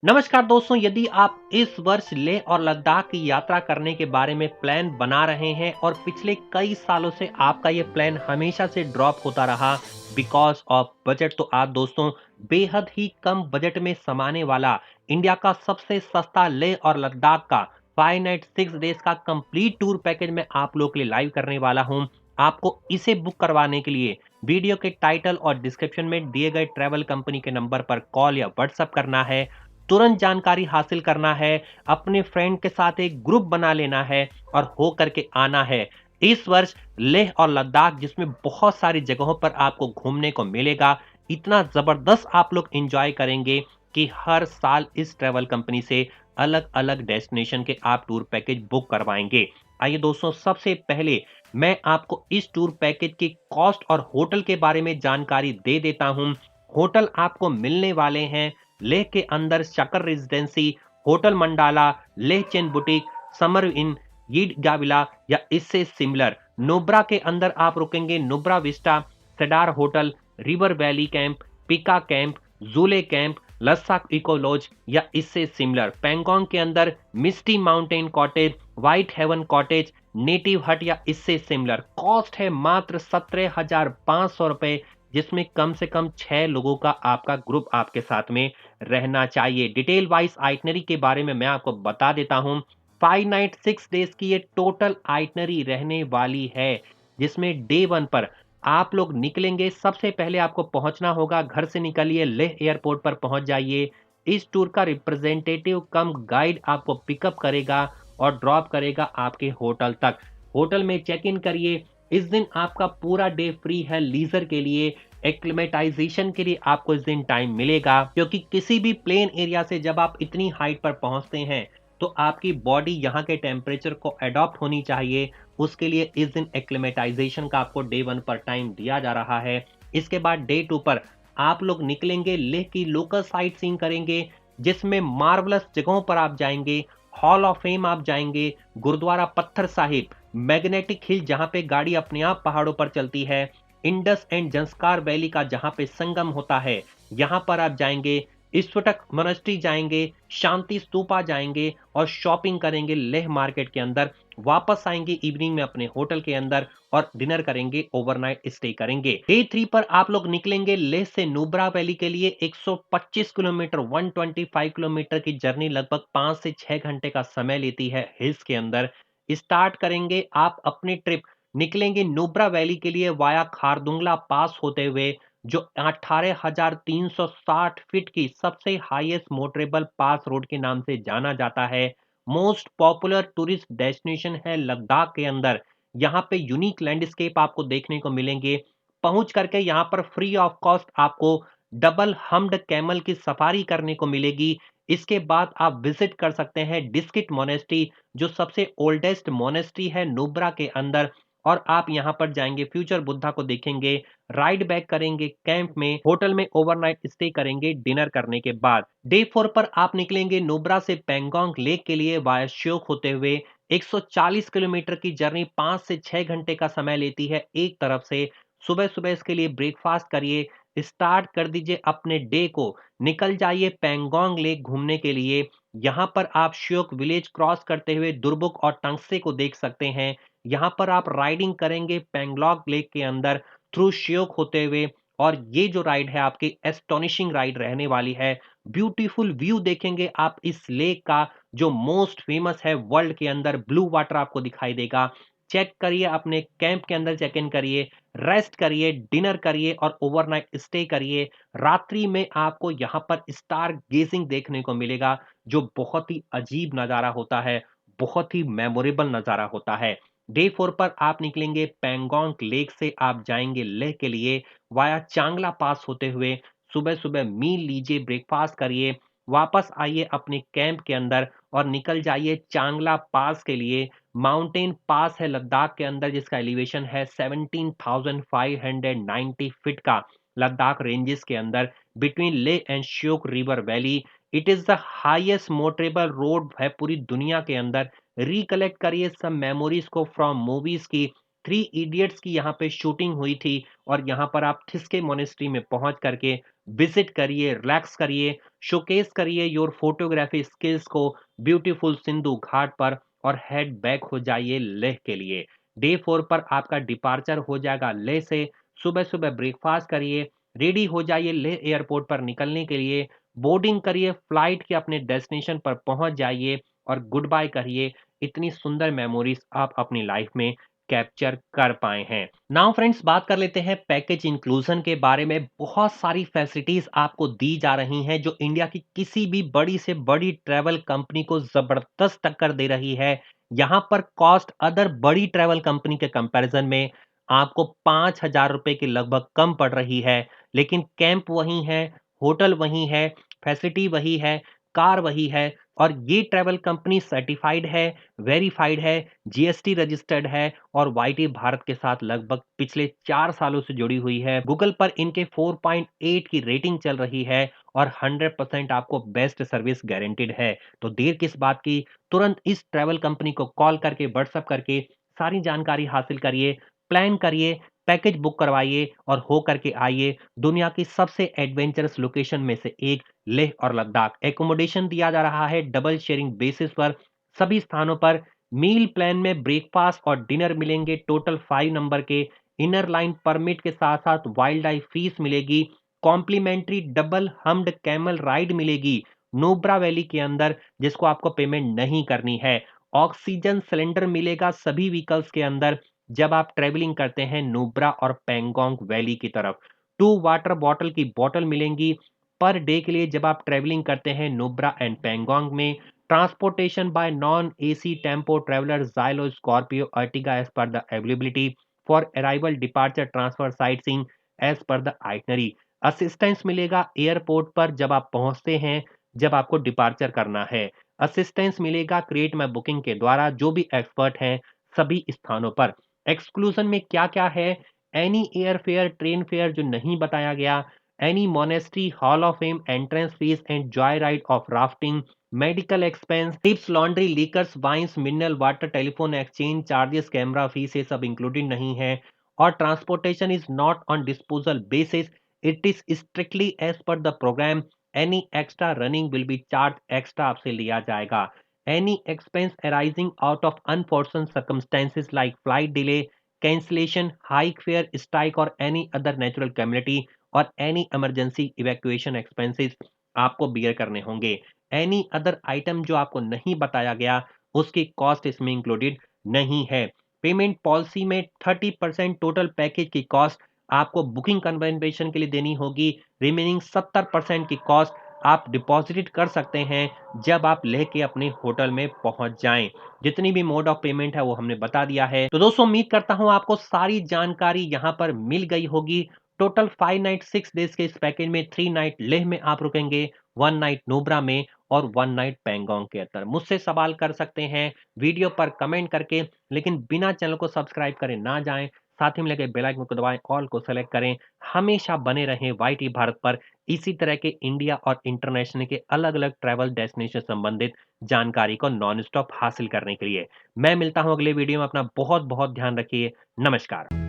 नमस्कार दोस्तों, यदि आप इस वर्ष लेह और लद्दाख की यात्रा करने के बारे में प्लान बना रहे हैं और पिछले कई सालों से आपका ये प्लान हमेशा से ड्रॉप होता रहा बिकॉज ऑफ बजट, तो आज दोस्तों बेहद ही कम बजट में समाने वाला इंडिया का सबसे सस्ता लेह और लद्दाख का 5 नाइट 6 डेज का कंप्लीट टूर पैकेज मैं आप लोग के लिए लाइव करने वाला हूं। आपको इसे बुक करवाने के लिए वीडियो के टाइटल और डिस्क्रिप्शन में दिए गए ट्रैवल कंपनी के नंबर पर कॉल या व्हाट्सएप करना है। तुरंत जानकारी हासिल करना है, अपने फ्रेंड के साथ एक ग्रुप बना लेना है और हो करके आना है। इस वर्ष लेह और लद्दाख जिसमें बहुत सारी जगहों पर आपको घूमने को मिलेगा, इतना ज़बरदस्त आप लोग एंजॉय करेंगे कि हर साल इस ट्रैवल कंपनी से अलग-अलग डेस्टिनेशन के आप टूर पैकेज बुक करवाएँगे। आइए दोस्तों, सबसे पहले मैं आपको इस टूर पैकेज की कॉस्ट और होटल के बारे में जानकारी दे देता हूँ। होटल आपको मिलने वाले हैं लेह के अंदर शकर रेजिडेंसी, होटल मंडाला, लेह चेन बुटीक, समर इन, यीड गाविला या इससे सिमिलर। नुब्रा के अंदर आप रुकेंगे Nubra vista, cedar hotel, river valley camp, पिका camp, Julley camp, Lhasa eco lodge या इससे सिमिलर। पैंगोंग के अंदर misty mountain cottage, white haven cottage, native hut या इससे सिमिलर। कॉस्ट है मात्र 17,500 रुपए, जिसमें कम से कम 6 लोगों का आपका ग्रुप आपके साथ में रहना चाहिए। डिटेल वाइज आइटनरी के बारे में मैं आपको बता देता हूँ। 5 नाइट 6 डेज की ये टोटल आइटनरी रहने वाली है, जिसमें डे 1 पर आप लोग निकलेंगे। सबसे पहले आपको पहुंचना होगा, घर से निकलिए, लेह एयरपोर्ट पर पहुंच जाइए। इस टूर का रिप्रेजेंटेटिव कम गाइड आपको पिकअप करेगा और ड्रॉप करेगा आपके होटल तक। होटल में चेक इन करिए। इस दिन आपका पूरा डे फ्री है लीजर के लिए। एक्लिमेटाइजेशन के लिए आपको इस दिन टाइम मिलेगा, क्योंकि किसी भी प्लेन एरिया से जब आप इतनी हाइट पर पहुंचते हैं तो आपकी बॉडी यहाँ के टेम्परेचर को अडॉप्ट होनी चाहिए। उसके लिए इस दिन एक्लिमेटाइजेशन का आपको डे 1 पर टाइम दिया जा रहा है। इसके बाद डे 2 पर आप लोग निकलेंगे, लेह की लोकल साइट सीइंग करेंगे, जिसमें मार्वलस जगहों पर आप जाएंगे। हॉल ऑफ फेम आप जाएंगे, गुरुद्वारा पत्थर साहिब, मैग्नेटिक हिल जहां पे गाड़ी अपने आप पहाड़ों पर चलती है, इंडस एंड जंस्कार वैली का जहां पे संगम होता है, यहां पर आप जाएंगे। ईश्वटक मोनेस्ट्री जाएंगे, शांति स्तूपा जाएंगे और शॉपिंग करेंगे लेह मार्केट के अंदर। वापस आएंगे इवनिंग में अपने होटल के अंदर और डिनर करेंगे, ओवरनाइट स्टे करेंगे। डे 3 पर आप लोग निकलेंगे लेह से नुब्रा वैली के लिए। 125 किलोमीटर 125 किलोमीटर की जर्नी लगभग 5 से 6 घंटे का समय लेती है हिल्स के अंदर। स्टार्ट करेंगे आप अपनी ट्रिप, निकलेंगे नुब्रा वैली के लिए वाया खारदुंगला पास होते हुए, जो 18,360 फीट की सबसे हाईएस्ट मोटरेबल पास रोड के नाम से जाना जाता है। मोस्ट पॉपुलर टूरिस्ट डेस्टिनेशन है लद्दाख के अंदर। यहाँ पे यूनिक लैंडस्केप आपको देखने को मिलेंगे। पहुंच करके यहाँ पर फ्री ऑफ कॉस्ट आपको डबल हम्ड कैमल की सफारी करने को मिलेगी। इसके बाद आप विजिट कर सकते हैं डिस्किट मोनेस्ट्री, जो सबसे ओल्डेस्ट मोनेस्ट्री है नुब्रा के अंदर। और आप यहाँ पर जाएंगे, फ्यूचर बुद्धा को देखेंगे, राइड बैक करेंगे कैंप में, होटल में ओवरनाइट स्टे करेंगे डिनर करने के बाद। डे 4 पर आप निकलेंगे नुब्रा से पेंगोंग लेक के लिए वाया श्योक होते हुए। 140 किलोमीटर की जर्नी 5 से 6 घंटे का समय लेती है एक तरफ से। सुबह सुबह इसके लिए ब्रेकफास्ट करिए, स्टार्ट कर दीजिए अपने डे को। निकल जाइए पेंगोंग लेक घूमने के लिए। यहाँ पर आप श्योक विलेज क्रॉस करते हुए दुर्बुक और टंगसे को देख सकते हैं। यहाँ पर आप राइडिंग करेंगे पेंगलोंग लेक के अंदर थ्रू श्योक होते हुए। और ये जो राइड है आपकी एस्टोनिशिंग राइड रहने वाली है। ब्यूटीफुल व्यू देखेंगे आप इस लेक का, जो मोस्ट फेमस है वर्ल्ड के अंदर। ब्लू वाटर आपको दिखाई देगा। चेक करिए, अपने कैंप के अंदर चेक इन करिए, रेस्ट करिए, डिनर करिए और ओवरनाइट स्टे करिए। रात्रि में आपको यहाँ पर स्टार गेजिंग देखने को मिलेगा, जो बहुत ही अजीब नज़ारा होता है, बहुत ही मेमोरेबल नज़ारा होता है। डे 4 पर आप निकलेंगे पेंगोंग लेक से, आप जाएंगे लेह के लिए वाया चांगला पास होते हुए। सुबह सुबह मील लीजिए, ब्रेकफास्ट करिए, वापस आइए अपने कैंप के अंदर और निकल जाइए चांगला पास के लिए। माउंटेन पास है लद्दाख के अंदर, जिसका एलिवेशन है 17,590 फीट का। लद्दाख रेंजेस के अंदर between Leh and Shyok river valley. It is the highest motorable road है पूरी दुनिया के अंदर। रिकलेक्ट करिए सब मेमोरीज को फ्रॉम मूवीज की। थ्री इडियट्स की यहाँ पे शूटिंग हुई थी और यहाँ पर आप थिस्के मोनेस्ट्री में पहुंच करके विजिट करिए, रिलैक्स करिए, शोकेस करिए योर फोटोग्राफी स्किल्स को ब्यूटीफुल सिंधु घाट पर और हेड बैक हो जाइए लेह के लिए। डे 4 पर आपका डिपार्चर हो जाएगा लेह से। सुबह-सुबह ब्रेकफास्ट करिए, रेडी हो जाइए लेह एयरपोर्ट पर निकलने के लिए। बोर्डिंग करिए, फ्लाइट के अपने डेस्टिनेशन पर पहुंच जाइए और गुड बाय करिए। इतनी सुंदर मेमोरीज आप अपनी लाइफ में कैप्चर कर पाए हैं। नाउ फ्रेंड्स, बात कर लेते हैं पैकेज इंक्लूजन के बारे में। बहुत सारी फैसिलिटीज आपको दी जा रही हैं जो इंडिया की किसी भी बड़ी से बड़ी ट्रैवल कंपनी को जबरदस्त टक्कर दे रही है। यहाँ पर कॉस्ट अदर बड़ी ट्रैवल कंपनी के कंपैरिजन में आपको 5,000 रुपए के लगभग कम पड़ रही है। लेकिन कैंप वही है, होटल वही है, फैसिलिटी वही है, कार वही है और ये ट्रैवल कंपनी सर्टिफाइड है, वेरीफाइड है, जीएसटी रजिस्टर्ड है और वाईटी भारत के साथ लगभग पिछले 4 सालों से जुड़ी हुई है। गूगल पर इनके 4.8 की रेटिंग चल रही है और 100% आपको बेस्ट सर्विस गारंटीड है। तो देर किस बात की, तुरंत इस ट्रैवल कंपनी को कॉल करके, व्हाट्सएप करके सारी जानकारी हासिल करिए, प्लान करिए, पैकेज बुक करवाइए और हो करके आइए दुनिया की सबसे एडवेंचरस लोकेशन में से एक लेह और लद्दाख। एकोमोडेशन दिया जा रहा है डबल शेयरिंग बेसिस पर। सभी स्थानों पर मील प्लान में ब्रेकफास्ट और डिनर मिलेंगे टोटल 5 नंबर के। इनर लाइन परमिट के साथ साथ वाइल्ड लाइफ फीस मिलेगी। Complimentary double humped camel ride मिलेगी नुब्रा वैली के अंदर, जिसको आपको पेमेंट नहीं करनी है। ऑक्सीजन सिलेंडर मिलेगा सभी व्हीकल्स के अंदर जब आप ट्रेवलिंग करते हैं नुब्रा और पेंगोंग वैली की तरफ। 2 वाटर बॉटल की बॉटल मिलेंगी पर डे के लिए जब आप ट्रेवलिंग करते हैं नुब्रा एंड पेंगोंग में। Transportation by non-AC tempo traveler Xylo Scorpio Ertiga as per the availability for arrival, departure, transfer, sightseeing as per the itinerary। Assistance मिलेगा एयरपोर्ट पर जब आप पहुंचते हैं, जब आपको डिपार्चर करना है। असिस्टेंस मिलेगा क्रिएट माई बुकिंग के द्वारा जो भी एक्सपर्ट हैं सभी स्थानों पर। एक्सक्लूजन में क्या क्या है, any air fare, train fare जो नहीं बताया गया, any monastery, hall of fame, entrance fees and joy ride of rafting, medical expense, tips, laundry, liquors, wines, mineral water, telephone exchange charges, camera fees, ये सब इंक्लूडेड नहीं है। और transportation is not on disposal basis, it is strictly as per the programme. Any extra running will be charge extra आपसे लिया जाएगा। Any expense arising out of unfortune circumstances like flight delay, cancellation, hike fare, strike और any other natural calamity और any emergency evacuation expenses आपको bear करने होंगे। Any other item जो आपको नहीं बताया गया उसकी कॉस्ट इसमें इंक्लूडेड नहीं है। पेमेंट पॉलिसी में 30% टोटल पैकेज की कॉस्ट आपको बुकिंग कन्फर्मेशन के लिए देनी होगी। रिमेनिंग 70% की कॉस्ट आप डिपॉजिट कर सकते हैं जब आप लेके अपने होटल में पहुंच जाएं। जितनी भी मोड ऑफ पेमेंट है वो हमने बता दिया है। तो दोस्तों, उम्मीद करता हूं आपको सारी जानकारी यहां पर मिल गई होगी। टोटल 5 नाइट 6 डेज के इस पैकेज में 3 नाइट लेह में आप रुकेंगे, 1 नाइट नुब्रा में और 1 नाइट पैंगोंग के अंदर। मुझसे सवाल कर सकते हैं वीडियो पर कमेंट करके, लेकिन बिना चैनल को सब्सक्राइब करे ना जाएं। साथ ही में लगे बेल आइकन को दबाएं, ऑल को सेलेक्ट करें। हमेशा बने रहें वाईटी भारत पर इसी तरह के इंडिया और इंटरनेशनल के अलग-अलग ट्रैवल डेस्टिनेशन संबंधित जानकारी को नॉन स्टॉप हासिल करने के लिए। मैं मिलता हूं अगले वीडियो में। अपना बहुत-बहुत ध्यान रखिए। नमस्कार।